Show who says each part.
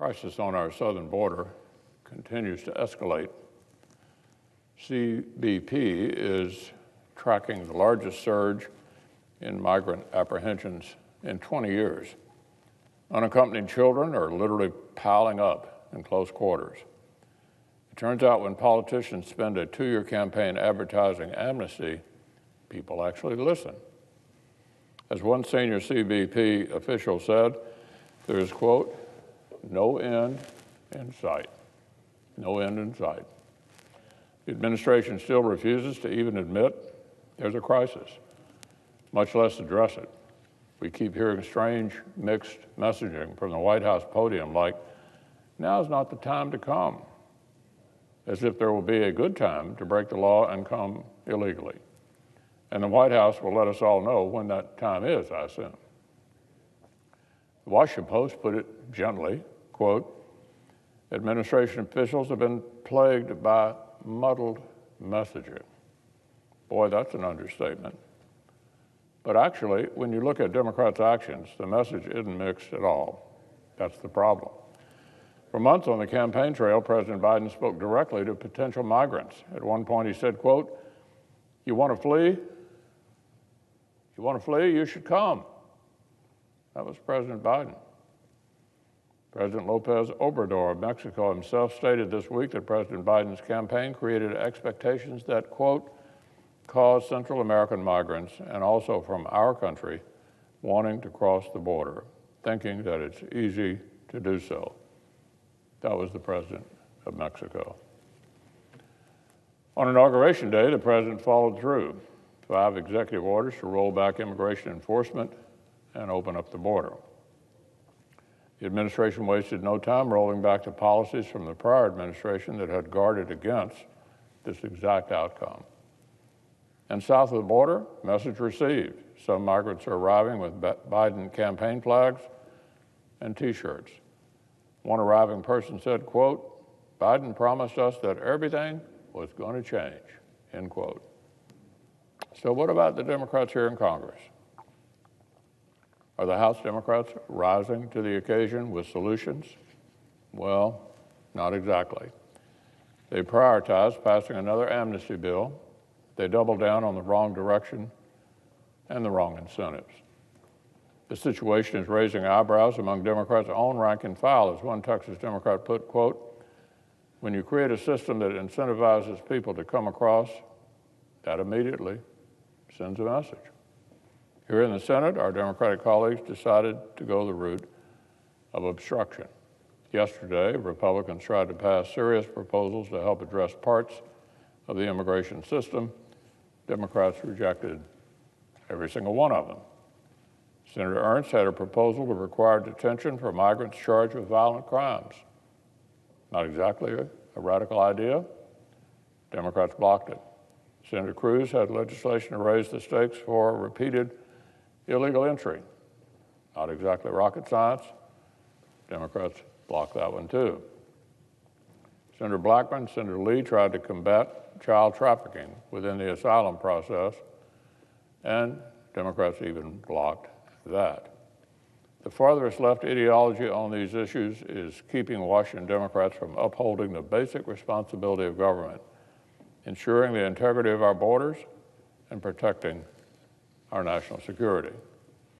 Speaker 1: Crisis on our southern border continues to escalate. CBP is tracking the largest surge in migrant apprehensions in 20 years. Unaccompanied children are literally piling up in close quarters. It turns out when politicians spend a 2-year campaign advertising amnesty, people actually listen. As one senior CBP official said, there is, quote, no end in sight. No end in sight. The administration still refuses to even admit there's a crisis, much less address it. We keep hearing strange, mixed messaging from the White House podium like, now's not the time to come, as if there will be a good time to break the law and come illegally. And the White House will let us all know when that time is, I assume. The Washington Post put it gently, quote, administration officials have been plagued by muddled messaging. Boy, that's an understatement. But actually, when you look at Democrats' actions, the message isn't mixed at all. That's the problem. For months on the campaign trail, President Biden spoke directly to potential migrants. At one point, he said, quote, you want to flee? You want to flee? You should come. That was President Biden. President Lopez Obrador of Mexico himself stated this week that President Biden's campaign created expectations that, quote, cause Central American migrants and also from our country wanting to cross the border, thinking that it's easy to do so. That was the president of Mexico. On Inauguration Day, the president followed through. 5 executive orders to roll back immigration enforcement and open up the border. The administration wasted no time rolling back the policies from the prior administration that had guarded against this exact outcome. And south of the border, message received. Some migrants are arriving with Biden campaign flags and T-shirts. One arriving person said, quote, Biden promised us that everything was going to change, end quote. So what about the Democrats here in Congress? Are the House Democrats rising to the occasion with solutions? Well, not exactly. They prioritized passing another amnesty bill. They doubled down on the wrong direction and the wrong incentives. The situation is raising eyebrows among Democrats' own rank and file. As one Texas Democrat put, quote, when you create a system that incentivizes people to come across, that immediately sends a message. Here in the Senate, our Democratic colleagues decided to go the route of obstruction. Yesterday, Republicans tried to pass serious proposals to help address parts of the immigration system. Democrats rejected every single one of them. Senator Ernst had a proposal to require detention for migrants charged with violent crimes. Not exactly a radical idea. Democrats blocked it. Senator Cruz had legislation to raise the stakes for repeated illegal entry. Not exactly rocket science. Democrats blocked that one too. Senator Blackman, Senator Lee tried to combat child trafficking within the asylum process, and Democrats even blocked that. The farthest left ideology on these issues is keeping Washington Democrats from upholding the basic responsibility of government, ensuring the integrity of our borders and protecting our national security.